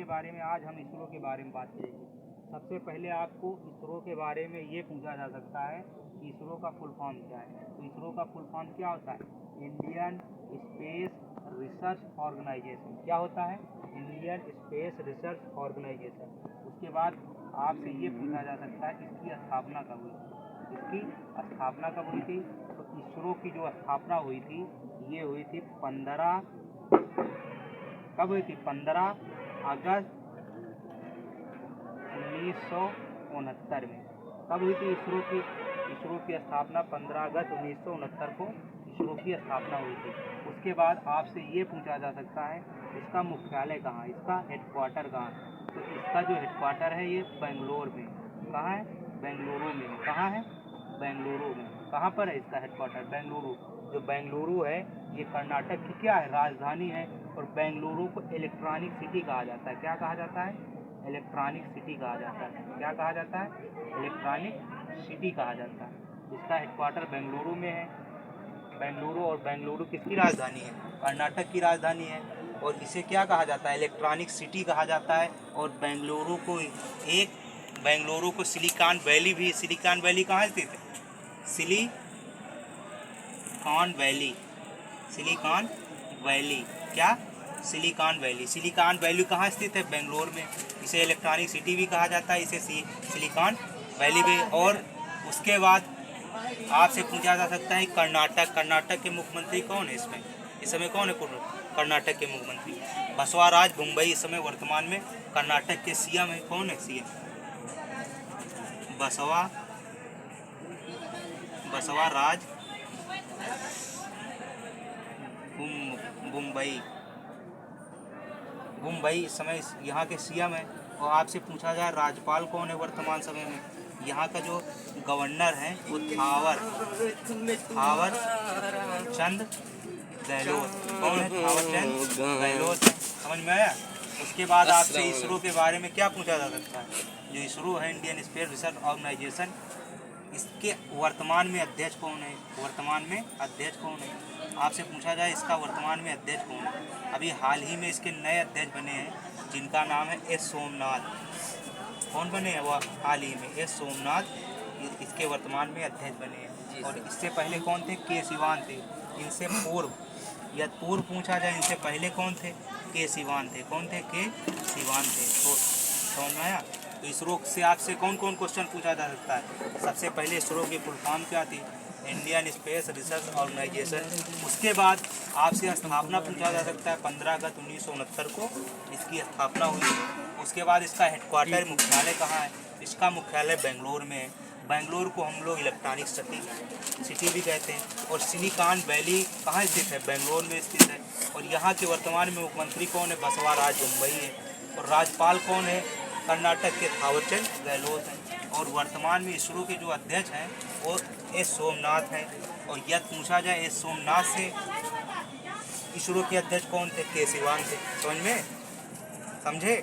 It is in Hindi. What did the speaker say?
के बारे में आज हम इसरो के बारे में बात करेंगे। सबसे पहले आपको इसरो के बारे में ये पूछा जा सकता है कि इसरो का फुल फॉर्म क्या है। तो इसरो का फुल फॉर्म क्या होता है? Indian space research organisation. क्या होता है? Indian space research organisation. उसके बाद आपसे ये पूछा जा सकता है इसकी स्थापना कब हुई थी। इसकी स्थापना कब हुई थी? तो इसरो की जो स्थापना हुई थी ये हुई थी 15 अगस्त 1969 में। कब हुई थी इसरो की स्थापना? 15 अगस्त 1969 को इसरो की स्थापना हुई थी। उसके बाद आपसे ये पूछा जा सकता है इसका मुख्यालय कहाँ, इसका हेडक्वार्टर कहाँ है। तो इसका जो हेडक्वार्टर है ये बेंगलोर में। कहाँ है? बेंगलुरु में। कहाँ है? बेंगलुरु में। कहाँ पर है इसका हेडक्वार्टर? बेंगलुरु। जो बेंगलुरु है ये कर्नाटक की क्या है? राजधानी है। और बेंगलुरु को इलेक्ट्रॉनिक सिटी कहा जाता है। क्या कहा जाता है? इलेक्ट्रॉनिक सिटी कहा जाता है। क्या कहा जाता है? इलेक्ट्रॉनिक सिटी कहा जाता है। इसका हेडक्वार्टर बेंगलुरु में है। बेंगलुरु, और बेंगलुरु किसकी राजधानी है? कर्नाटक की राजधानी है। और इसे क्या कहा जाता है? इलेक्ट्रॉनिक सिटी कहा जाता है। और बेंगलुरु को सिलिकॉन वैली भी, सिलिकॉन वैली कहाँ स्थित है? Silicon valley. क्या? सिलिकॉन वैली कहाँ स्थित है? बेंगलोर में। इसे इलेक्ट्रॉनिक सिटी भी कहा जाता है, इसे सिलिकॉन वैली भी। और उसके बाद आपसे पूछा जा सकता है कर्नाटक के मुख्यमंत्री कौन है इसमें? इस समय कौन है कर्नाटक के मुख्यमंत्री? बसवराज बोम्मई इस समय वर्तमान में कर्नाटक के सीएम है। कौन है सीएम? बसवराज बोम्मई इस समय यहाँ के सीएम है। और आपसे पूछा जाए राज्यपाल कौन है वर्तमान समय में? यहाँ का जो गवर्नर है वो थावर चंद गहलोत। कौन है? थावर चंद गहलोत है। समझ में आया? उसके बाद आपसे इसरो के बारे में क्या पूछा जा सकता है? जो इसरो है इंडियन स्पेस रिसर्च ऑर्गेनाइजेशन, इसके वर्तमान में अध्यक्ष कौन है? आपसे पूछा जाए इसका वर्तमान में अध्यक्ष कौन है? अभी हाल ही में इसके नए अध्यक्ष बने हैं जिनका नाम है एस सोमनाथ। कौन बने हैं? वो हाल ही में एस सोमनाथ इसके वर्तमान में अध्यक्ष बने हैं। और इससे पहले कौन थे? के सिवान थे। इनसे पूर्व पूछा जाए इनसे पहले कौन थे? के सिवान थे। कौन थे? के सिवान थे। तो समझ में आया? तो इसरो से आपसे कौन कौन क्वेश्चन पूछा जा सकता है? सबसे पहले इसरो की फुल फॉर्म क्या थी? Indian space research organisation. उसके बाद आपसे स्थापना पूछा जा सकता है 15 अगस्त 1969 को इसकी स्थापना हुई। उसके बाद इसका हेडक्वार्टर मुख्यालय कहाँ है? इसका मुख्यालय बेंगलोर में है। बेंगलोर को हम लोग इलेक्ट्रॉनिक सिटी भी कहते हैं। और सिलिकॉन वैली कहाँ स्थित है? बेंगलोर में स्थित है। और यहाँ के वर्तमान में मुख्यमंत्री कौन है? बसवराज बोम्मई है। और राज्यपाल कौन है? कर्नाटक के थावरचंद गहलोत हैं। और वर्तमान में इसरो के जो अध्यक्ष हैं वो एस सोमनाथ हैं। और यह पूछा जाए एस सोमनाथ से इसरो के अध्यक्ष कौन थे? के सिवान थे। समझ में? समझे?